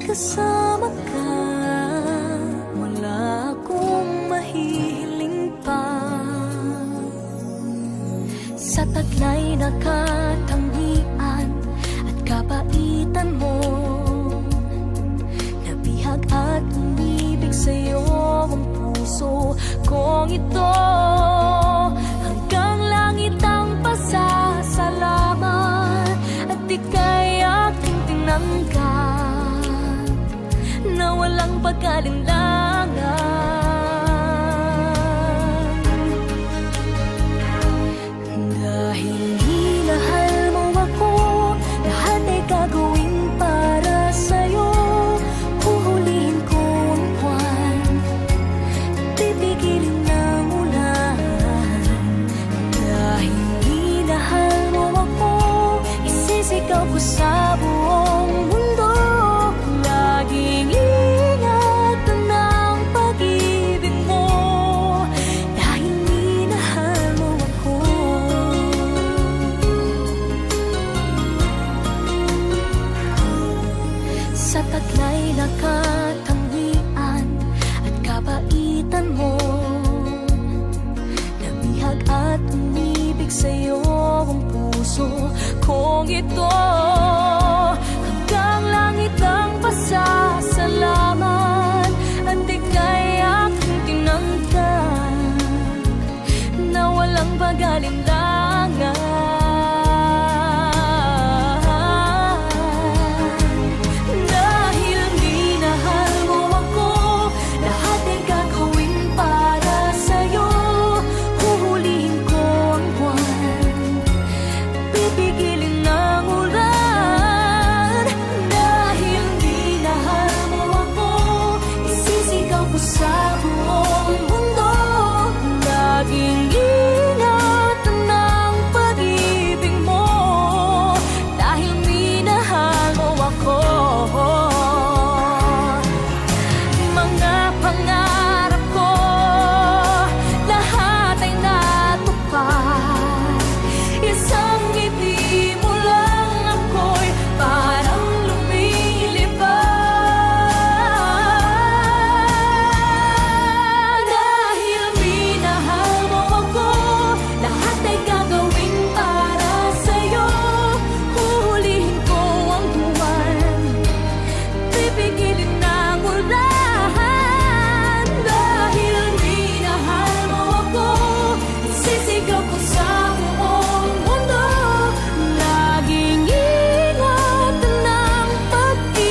kasama ka, wala akong mahihiling pa. Sa taglay na katangian at kabaitan mo, nabihag at umibig sa'yo ang puso kong ito. Hanggang langit ang pasasalamat at ika'y aking tinanggap na walang pag-alinlangan. Dahil minahal mo ako, lahat ay gagawin para sa'yo. Huhulihin ko ang buwan, pipigilin ng ulan. Dahil minahal mo ako, isisigaw ko sa buong mundo. Laging ingatan ng pag-ibig mo, dahil minahal mo ako. Sa taglay na katangian at kabaitan mo, nabihag at umibig sa'yo ang puso kong ito.